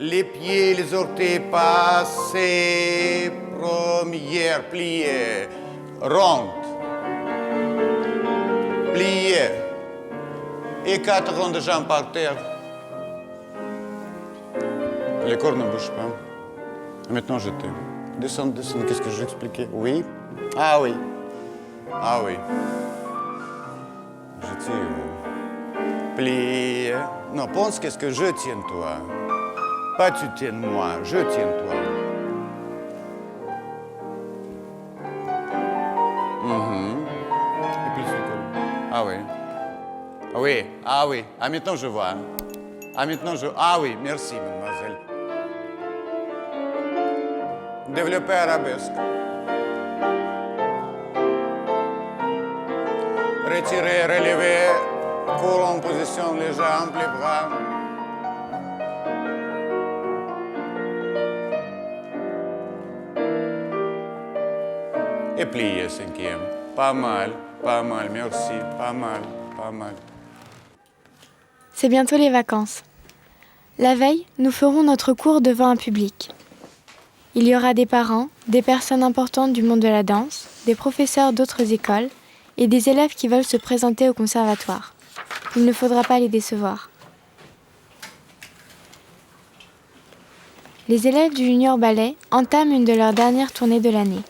Les pieds, les orteils passés. Première, pliée. Ronde. Pliée. Et 4 rondes de jambes par terre. Les corps ne bougent pas. Et maintenant, jeter. Descendre, descendre. Qu'est-ce que je expliquais? Oui. Ah oui. Ah oui. Je tire. Plié. Non, pense qu'est-ce que je tiens toi. Pas tu tiens moi, je tiens toi. Et plus le col. Ah oui. Ah oui, ah oui. Ah maintenant je vois. Ah maintenant je... Ah oui, merci mademoiselle. Développer arabesque. Retirer, relever, cours en position, les jambes, les bras. Et plier, cinquième. Pas mal, merci, pas mal. C'est bientôt les vacances. La veille, nous ferons notre cours devant un public. Il y aura des parents, des personnes importantes du monde de la danse, des professeurs d'autres écoles et des élèves qui veulent se présenter au conservatoire. Il ne faudra pas les décevoir. Les élèves du Junior Ballet entament une de leurs dernières tournées de l'année.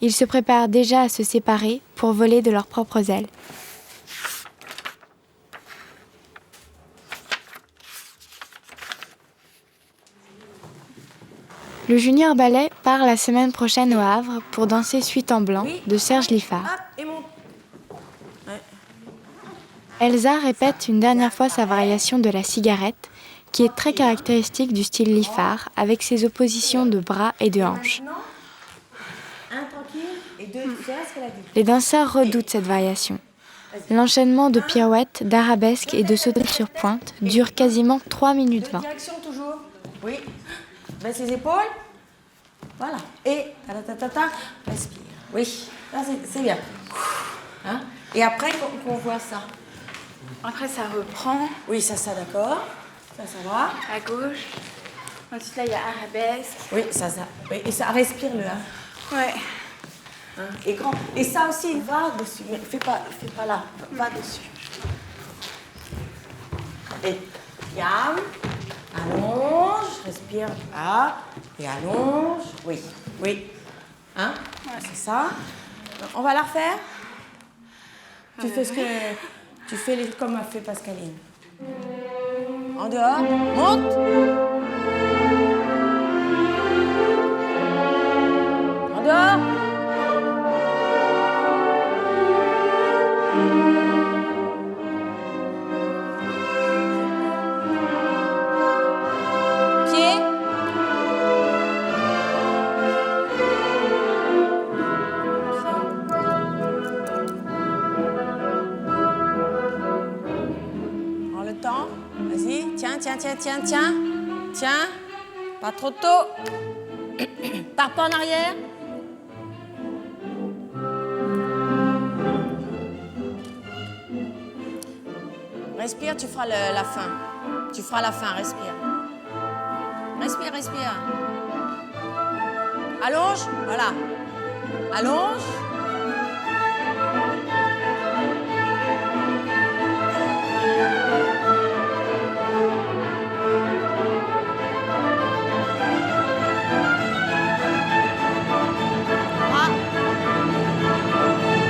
Ils se préparent déjà à se séparer pour voler de leurs propres ailes. Le Junior Ballet part la semaine prochaine au Havre pour danser Suite en blanc de Serge Liffard. Elsa répète une dernière fois sa variation de la cigarette, qui est très caractéristique du style Liffard, avec ses oppositions de bras et de hanches. Les danseurs redoutent cette variation. L'enchaînement de pirouettes, d'arabesques et de sautées sur pointe dure quasiment 3 minutes 20. Direction toujours. Oui. Baisse les épaules. Voilà. Et respire. Oui. Là, c'est bien. Hein? Et après qu'on voit ça. Après, ça reprend. Oui, ça, d'accord. Ça va. À gauche. Ensuite, là, il y a arabesque. Oui, ça. Oui, et ça, respire-le. Hein. Ouais. Hein? Et grand. Et ça aussi, va dessus. Mais fais pas là. Va dessus. Et yam. Allonge. Respire. Ah. Et allonge. Oui. Hein? Ouais. C'est ça. On va la refaire. Tu fais ce que... Tu fais comme a fait Pascaline. En dehors. Monte. En dehors. Pied. Prends le temps. Vas-y. Tiens. Pas trop tôt. Pars pas en arrière. Respire, tu feras la fin. Tu feras la fin, respire. Respire. Allonge, voilà. Allonge.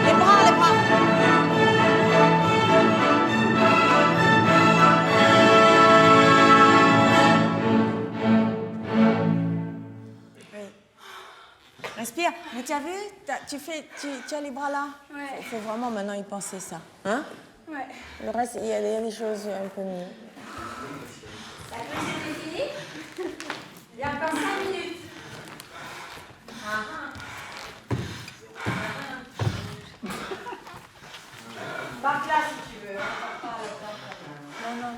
Les bras. Respire. Mais tu as vu, tu as les bras là. Ouais. Il faut vraiment maintenant y penser ça. Hein? Ouais. Le reste, il y a des choses un peu mieux. La gauche est fini. Il y a encore 5 minutes. Par là si tu veux. Non.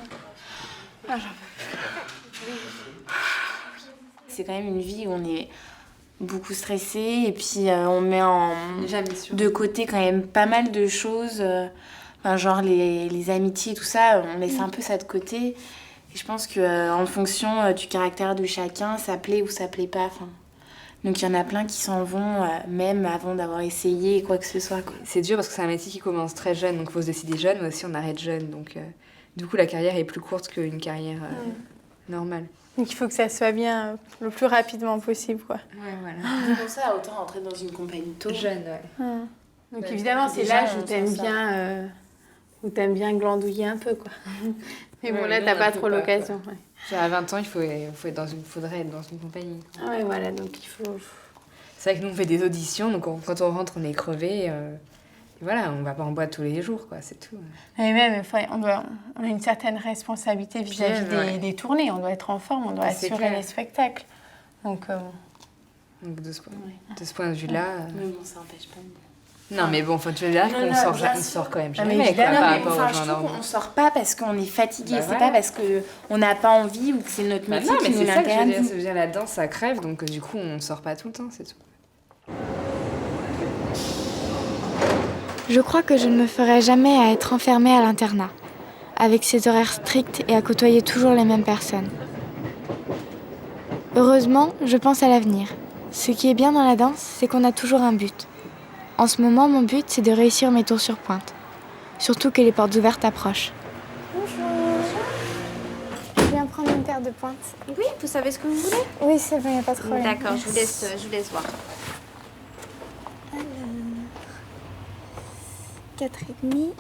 Ah, j'en peux plus. C'est quand même une vie où on est beaucoup stressé et puis on met de côté quand même pas mal de choses, genre les amitiés et tout ça, on laisse un peu ça de côté Et je pense qu'en fonction du caractère de chacun, ça plaît ou ça plaît pas. Enfin, donc il y en a plein qui s'en vont, même avant d'avoir essayé quoi que ce soit, quoi. C'est dur parce que c'est un métier qui commence très jeune, donc il faut se décider jeune, mais aussi on arrête jeune. Donc du coup, la carrière est plus courte qu'une carrière normale. Donc il faut que ça soit bien le plus rapidement possible, quoi. Ouais, voilà. C'est pour ça, autant rentrer dans une compagnie tôt. Jeune, ouais. Donc Ouais, évidemment, c'est déjà, l'âge on où t'aimes sent ça. bien, glandouiller un peu, quoi. Mais bon, Ouais, là, nous, t'as on pas peut trop pas, l'occasion. Ouais. Genre, à 20 ans, faudrait être dans une compagnie. Ouais, voilà, donc il faut... C'est vrai que nous, on fait des auditions, donc quand on rentre, on est crevé. Et voilà, on va pas en boîte tous les jours, quoi, c'est tout. Et même, on a une certaine responsabilité vis-à-vis Ouais. des tournées. On doit être en forme, on doit C'est assurer clair. les spectacles. Donc, Donc de ce point de vue-là... Mais bon, ça n'empêche pas. Non, mais bon, tu veux dire Non, qu'on non, sort, bien on sûr. sort quand même Ah, mais jamais, quoi, évidemment, par mais rapport Enfin, aux je gens trouve normaux. qu'on sort pas parce qu'on est fatigué, Bah c'est voilà. pas parce qu'on n'a pas envie ou que c'est notre Bah métier non, qui mais nous c'est ça que je veux dire. l'interdit. Ça veut dire la danse, ça crève, donc du coup, on sort pas tout le temps, c'est tout. Je crois que je ne me ferai jamais à être enfermée à l'internat, avec ses horaires stricts et à côtoyer toujours les mêmes personnes. Heureusement, je pense à l'avenir. Ce qui est bien dans la danse, c'est qu'on a toujours un but. En ce moment, mon but, c'est de réussir mes tours sur pointe. Surtout que les portes ouvertes approchent. Bonjour. Je viens prendre une paire de pointes. Oui, vous savez ce que vous voulez? Oui, c'est bon, il n'y a pas de problème. D'accord, je vous laisse voir. 4,5.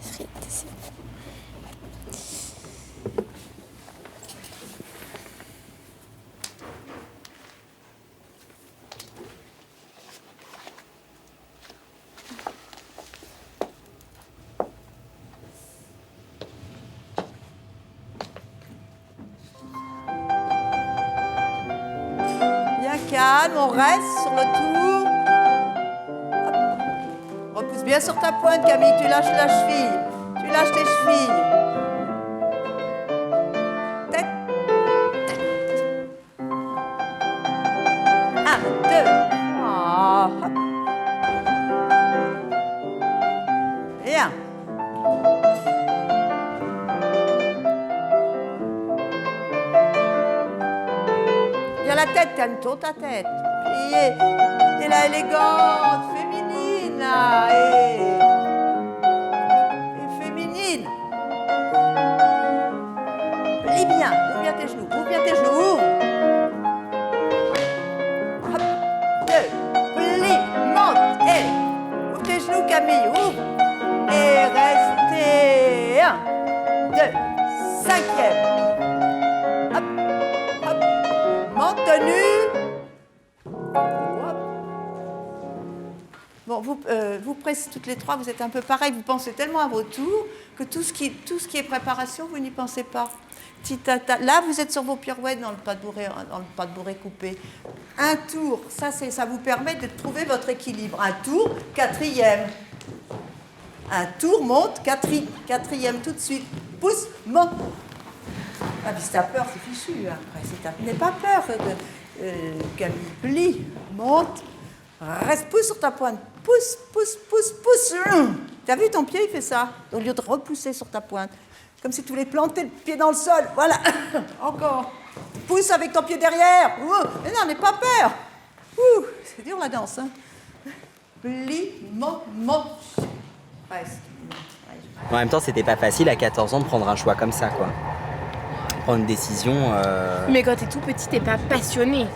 Frites, c'est bon. Bien calme, on reste sur le tour. Hop. Repousse bien sur ta pointe, Camille, tu lâches la cheville. Tu lâches tes chevilles. Tête. Un, deux. Ah, hop. Bien. Bien la tête, calme-toi ta tête. Pliée. Et là, élégante, féminine, là. Et féminine. Plie bien, ouvre bien tes genoux, ouvre bien tes genoux, ouvre. Hop, deux, plie, monte, et ouvre tes genoux, Camille, ouvre. Et restez. Un, deux, cinquième. Hop, hop, monte tenue. Hop. Bon, vous pressez toutes les trois, vous êtes un peu pareil, vous pensez tellement à vos tours que tout ce qui est préparation, vous n'y pensez pas. Titata. Là, vous êtes sur vos pirouettes dans le pas de bourré coupé. Un tour, ça vous permet de trouver votre équilibre. Un tour, quatrième. Un tour, monte, quatrième tout de suite. Pousse, monte. Ah, puis si t'as peur, c'est fichu après. N'aie pas peur, Camille. Plie, monte, reste, pousse sur ta pointe. Pousse, pousse, pousse, pousse. T'as vu ton pied, il fait ça. Au lieu de repousser sur ta pointe. Comme si tu voulais planter le pied dans le sol. Voilà. Encore. Pousse avec ton pied derrière. Mais non, n'aie pas peur. C'est dur la danse. Hein. Plie, monte. Reste. En même temps, c'était pas facile à 14 ans de prendre un choix comme ça, quoi. Prendre une décision. Mais quand t'es tout petit, t'es pas passionné.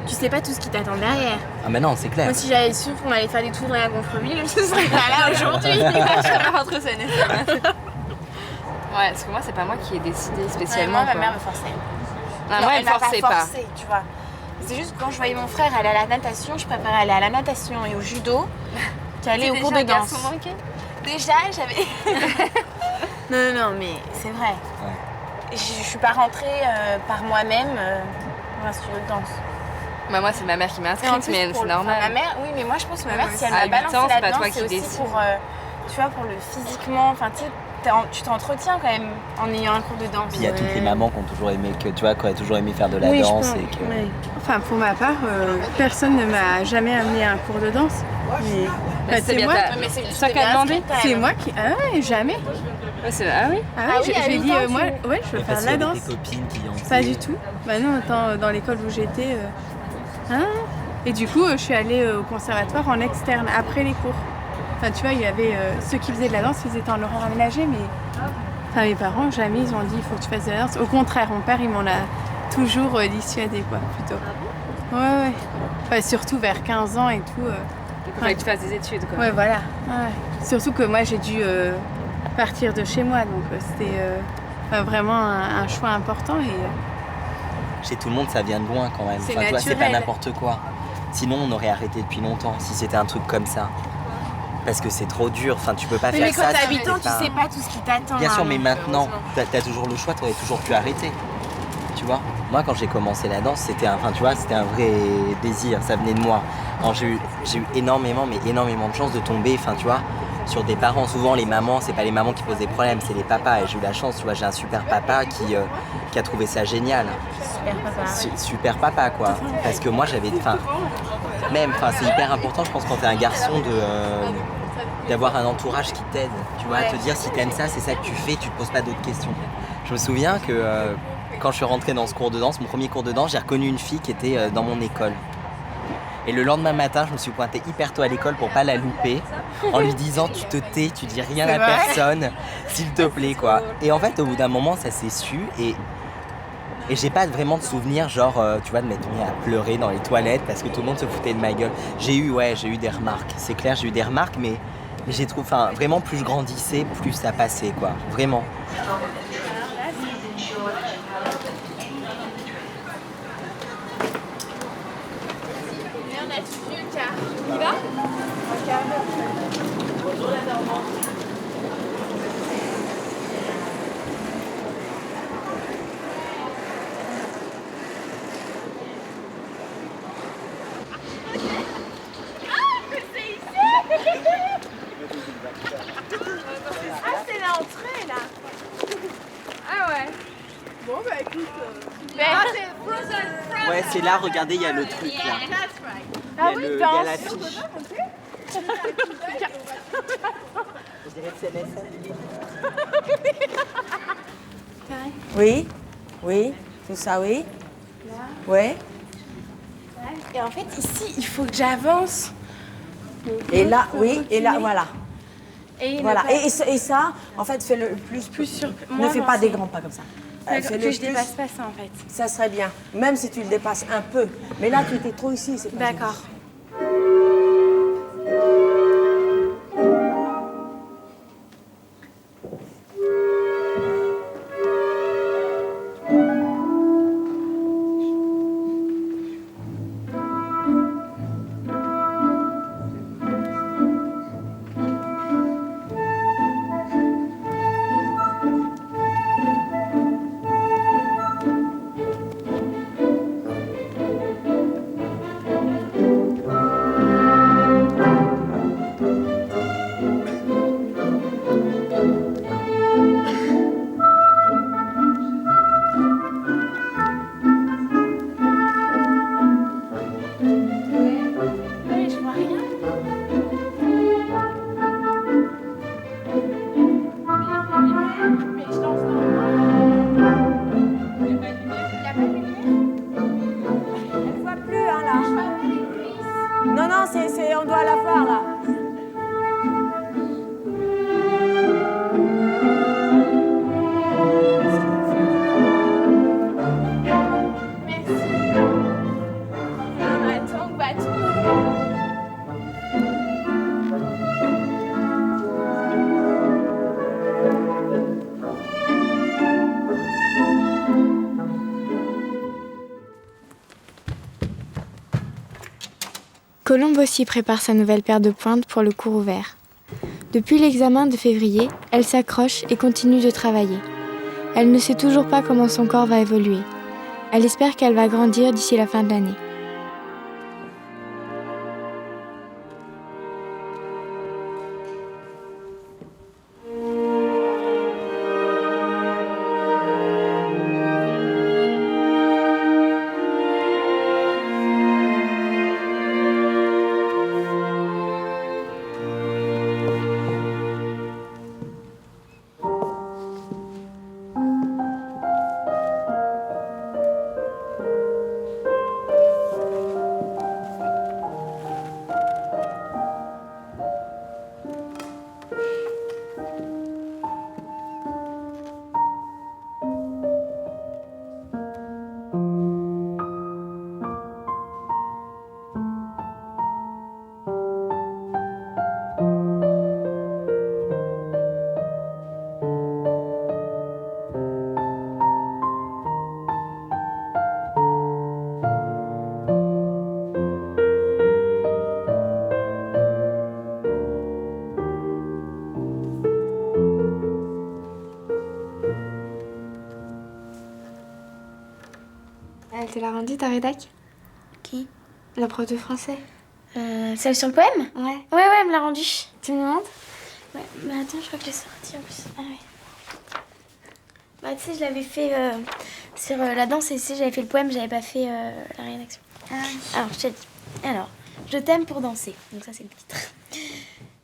Tu sais pas tout ce qui t'attend derrière. Ah, mais non, c'est clair. Moi, si j'avais su qu'on allait faire des tours à Gonfreville, je serais pas là aujourd'hui. Je serais pas rentrée scène. Ouais, parce que moi, c'est pas moi qui ai décidé spécialement. Moi, ma quoi. mère me forçait. Ah, Non, moi, elle m'a forçait pas pas. forcé, tu vois. C'est juste que quand je voyais mon frère aller à la natation, je préférais aller à la natation et au judo qu'aller au cours de danse. Déjà, j'avais... non, mais c'est vrai. Ouais. Je suis pas rentrée par moi-même dans un studio de danse. Bah, moi, c'est ma mère qui m'a Et en inscrite, plus, mais pour c'est le- normal. Ma mère, oui, mais moi je pense que ma mère, si elle À m'a 8 balancé ans, c'est pas là-dedans, toi qui c'est aussi décides. pour, tu vois, pour le physiquement, enfin, tu sais, tu t'entretiens quand même en ayant un cours de danse. Puis il y a toutes les mamans qui ont toujours aimé, qui ont toujours aimé faire de la oui, je danse. pense. Et que... Oui. Enfin, pour ma part, personne ne m'a jamais amené à un cours de danse. Mais, Bah, c'est moi, mais c'est toi qui as demandé. c'est moi qui... Ah ouais, jamais. Ah oui. Ah oui, je lui ai dit, moi, ouais, je veux Mais faire parce de la qu'il y avait danse. des copines qui en Pas faisaient. du tout. Bah non, attends, dans l'école où j'étais. Hein. Et du coup, je suis allée au conservatoire en externe, après les cours. Enfin, tu vois, il y avait ceux qui faisaient de la danse, ils étaient en Laurent aménagé, mais enfin, mes parents, jamais ils ont dit il faut que tu fasses de la danse. Au contraire, mon père, il m'en a toujours dissuadé, quoi, plutôt. Ouais. Enfin, surtout vers 15 ans et tout. Il fallait que tu fasses des études, quoi. Ouais, voilà. Ouais. Surtout que moi, j'ai dû partir de chez moi, donc c'était vraiment un choix important. Et Chez tout le monde, ça vient de loin quand même. C'est Tu vois, c'est pas naturel. n'importe quoi. Sinon, on aurait arrêté depuis longtemps si c'était un truc comme ça. Parce que c'est trop dur. Enfin, tu peux pas faire Mais quand ça. t'as si 8 ans, tu t'es sais pas tout ce qui t'attend. Bien sûr, hein, mais donc, maintenant, heureusement. t'as toujours le choix, t'aurais toujours pu arrêter. Tu vois, moi quand j'ai commencé la danse, c'était un vrai désir, ça venait de moi. Alors, j'ai eu énormément de chance de tomber, enfin tu vois, sur des parents. Souvent les mamans, c'est pas les mamans qui posent des problèmes, c'est les papas. Et j'ai eu la chance, tu vois, j'ai un super papa qui a trouvé ça génial. Super papa. Super papa quoi. Parce que moi j'avais, c'est hyper important, je pense, quand t'es un garçon d'avoir un entourage qui t'aide, tu vois, te dire si t'aimes ça, c'est ça que tu fais, tu te poses pas d'autres questions. Je me souviens que quand je suis rentré dans ce cours de danse, mon premier cours de danse, j'ai reconnu une fille qui était dans mon école. Et le lendemain matin, je me suis pointé hyper tôt à l'école pour pas la louper, en lui disant tu te tais, tu dis rien à personne, s'il te plaît quoi. Et en fait, au bout d'un moment, ça s'est su et j'ai pas vraiment de souvenir, genre, tu vois, de m'être mis à pleurer dans les toilettes parce que tout le monde se foutait de ma gueule. J'ai eu des remarques, c'est clair, j'ai eu des remarques, mais j'ai trouvé, vraiment, plus je grandissais, plus ça passait, quoi, vraiment. Ah, c'est l'entrée là. Ah ouais. Bon, bah écoute. Ouais, c'est là, regardez, il y a le truc, là. Ah Il oui, y a l'affiche. Je dirais que c'est MSN. Oui, tout ça, oui. Ouais. Et en fait, ici, il faut que j'avance. Et là, oui, et là, voilà. Et Voilà. Et ça, en fait, fais le plus sur. Ne fais pas des grands pas comme ça. Fais-le Que je plus, dépasse pas ça en fait. ça serait bien. Même si tu le dépasses un peu. Mais là, tu étais trop ici, c'est pas D'accord. Oui, je vois rien. Mais je danse dans le noir. Il n'y a pas de lumière. Il n'y a pas de lumière. Elle ne voit plus, hein, là. Non, on doit la voir, là. Merci. Attends, bateau. Colombe aussi prépare sa nouvelle paire de pointes pour le cours ouvert. Depuis l'examen de février, elle s'accroche et continue de travailler. Elle ne sait toujours pas comment son corps va évoluer. Elle espère qu'elle va grandir d'ici la fin de l'année. Elle te l'a rendu ta rédac? Qui? La prof de français. Celle sur le poème? Ouais. Ouais, elle me l'a rendu. Tu me montres? Ouais, mais attends, je crois que je l'ai sorti en plus. Ah ouais. Bah, tu sais, je l'avais fait sur la danse et tu sais, j'avais fait le poème, j'avais pas fait la rédaction. Ah oui. Alors, je te dis. Alors, je t'aime pour danser. Donc, ça, c'est le titre.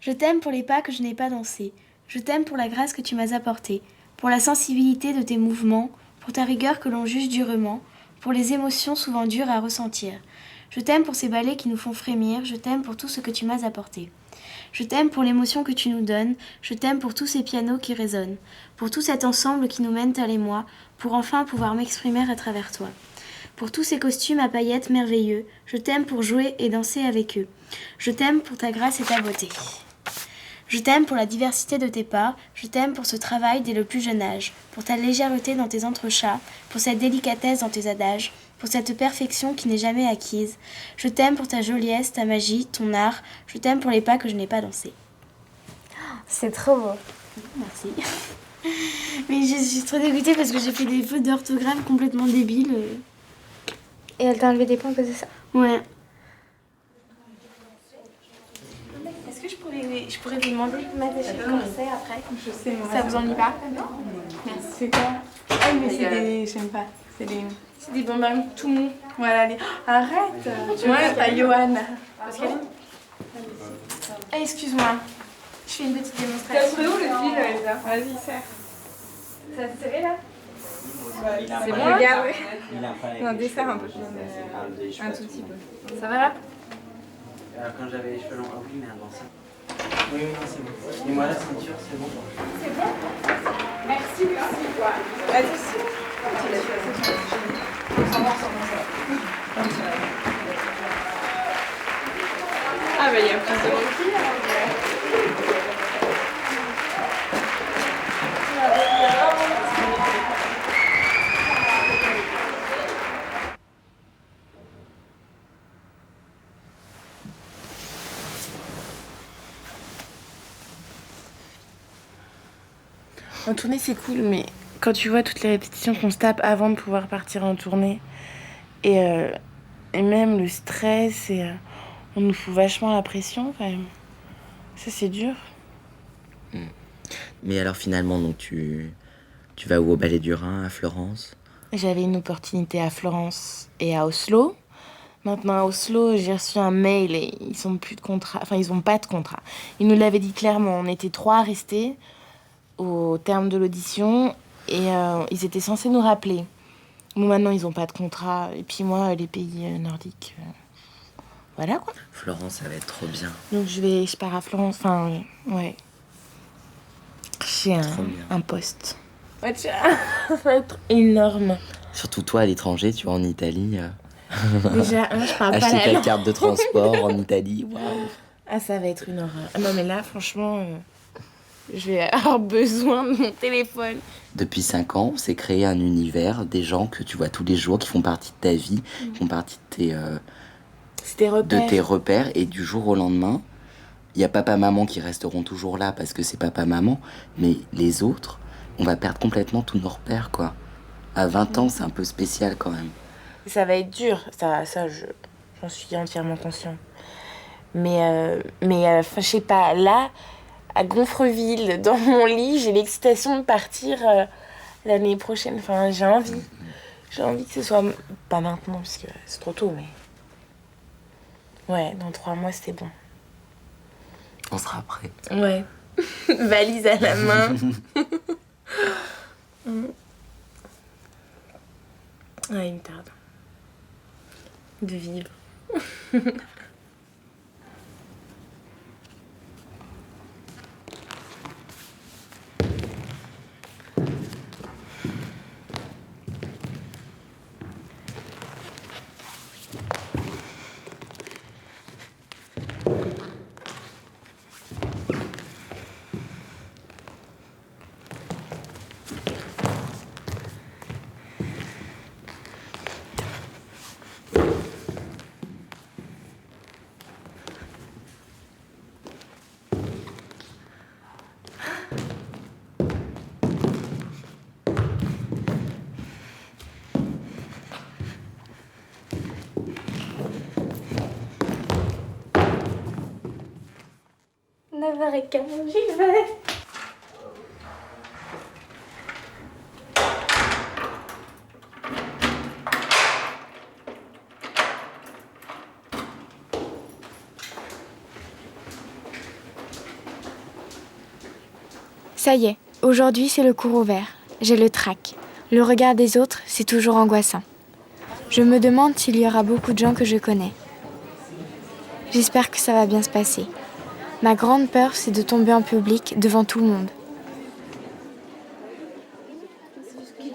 Je t'aime pour les pas que je n'ai pas dansés. Je t'aime pour la grâce que tu m'as apportée, pour la sensibilité de tes mouvements, pour ta rigueur que l'on juge durement, pour les émotions souvent dures à ressentir. Je t'aime pour ces ballets qui nous font frémir, je t'aime pour tout ce que tu m'as apporté. Je t'aime pour l'émotion que tu nous donnes, je t'aime pour tous ces pianos qui résonnent, pour tout cet ensemble qui nous mène à l'émoi, pour enfin pouvoir m'exprimer à travers toi. Pour tous ces costumes à paillettes merveilleux, je t'aime pour jouer et danser avec eux. Je t'aime pour ta grâce et ta beauté. Je t'aime pour la diversité de tes pas, je t'aime pour ce travail dès le plus jeune âge, pour ta légèreté dans tes entrechats, pour cette délicatesse dans tes adages, pour cette perfection qui n'est jamais acquise. Je t'aime pour ta joliesse, ta magie, ton art, je t'aime pour les pas que je n'ai pas dansés. C'est trop beau. Merci. Mais je suis trop dégoûtée parce que j'ai fait des fautes d'orthographe complètement débiles. Et elle t'a enlevé des points à cause de ça? Ouais. Est-ce que je pourrais vous demander de mettre des chefs corset après? Je sais, moi. Ça vous ennuie pas? Merci. C'est quoi? Ah oui, mais c'est des... J'aime pas. C'est des bonbons tout mous. Voilà, les... Arrête. Tu vois, à Johan. Parce qu'elle est... Ah, excuse-moi. Je fais une petite démonstration. T'as trouvé où le fil, Elsa? Vas-y, serre. Ça se serré là? C'est bon, regarde. Non, Non, desserre un peu. Un tout petit peu. Ça va là? Quand j'avais les cheveux longs, ah oui, merde, ça. Oui, non, c'est bon. Et moi, la ceinture, c'est bon. Merci. À tous. Ah, bah, il y a plus de monde qui là. En tournée, c'est cool, mais quand tu vois toutes les répétitions qu'on se tape avant de pouvoir partir en tournée, et même le stress, on nous fout vachement la pression, quand même. Ça, c'est dur. Mais alors finalement, donc tu vas où, au Ballet du Rhin, à Florence? J'avais une opportunité à Florence et à Oslo. Maintenant, à Oslo, j'ai reçu un mail et ils ont plus de contrat. Enfin, ils ont pas de contrat. Ils nous l'avaient dit clairement. On était 3 à rester au terme de l'audition et ils étaient censés nous rappeler. Bon, maintenant, ils ont pas de contrat. Et puis moi, les pays nordiques, voilà quoi. Florence, ça va être trop bien. Donc je pars à Florence. Enfin, ouais. J'ai un poste. Ouais, ça va être énorme. Surtout toi, à l'étranger, tu vois, en Italie. Déjà, je parle pas acheter la ta langue. carte de transport en Italie, waouh. Ah, ça va être une horreur. Ah non, mais là, franchement, je vais avoir besoin de mon téléphone. Depuis 5 ans, on s'est créé un univers, des gens que tu vois tous les jours, qui font partie de ta vie, qui font partie de tes repères. Et du jour au lendemain, il y a papa-maman qui resteront toujours là parce que c'est papa-maman, mais les autres, on va perdre complètement tous nos repères, quoi. À 20 ans, c'est un peu spécial quand même. Ça va être dur, j'en suis entièrement conscient. Mais je sais pas, là, à Gonfreville, dans mon lit, j'ai l'excitation de partir l'année prochaine. Enfin, j'ai envie. J'ai envie que ce soit... Pas maintenant, parce que c'est trop tôt, mais... Ouais, dans 3 mois, c'était bon. On sera prêt. Ouais. Valise à la main. Ouais, il me tarde. De vivre. américaine, j'y vais. Ça y est, aujourd'hui c'est le cours ouvert. J'ai le trac. Le regard des autres, c'est toujours angoissant. Je me demande s'il y aura beaucoup de gens que je connais. J'espère que ça va bien se passer. Ma grande peur, c'est de tomber en public devant tout le monde. Il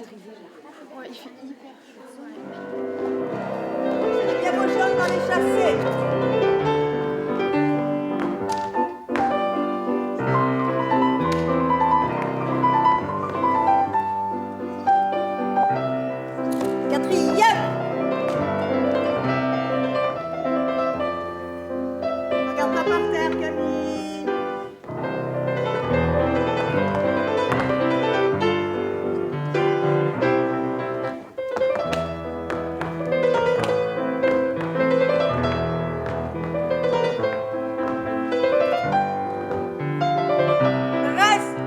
y a vos jeunes dans les chassés. Quatrième. Regarde pas par terre, Camille. Reste.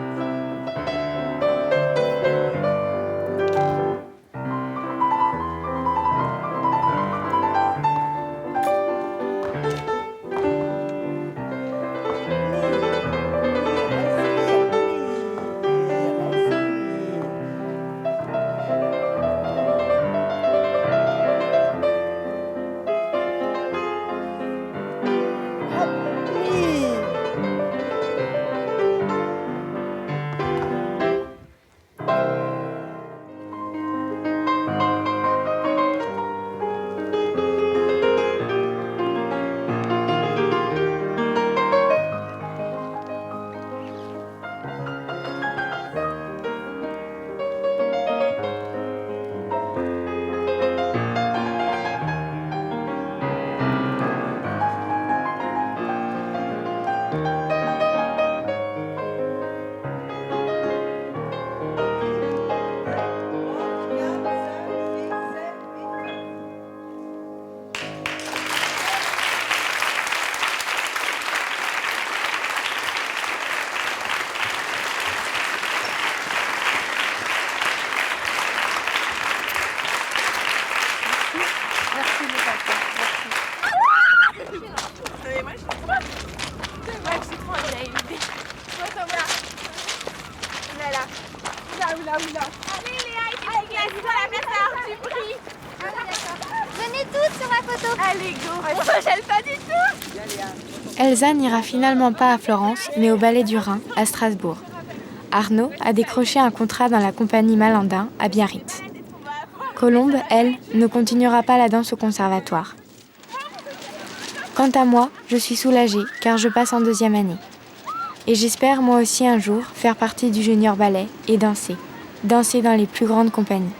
Venez toutes sur la photo. Allez, go. On gèle pas du tout. Elsa n'ira finalement pas à Florence, mais au Ballet du Rhin, à Strasbourg. Arnaud a décroché un contrat dans la compagnie Malandin, à Biarritz. Colombe, elle, ne continuera pas la danse au conservatoire. Quant à moi, je suis soulagée, car je passe en 2e année. Et j'espère moi aussi un jour faire partie du junior ballet et danser dans les plus grandes compagnies.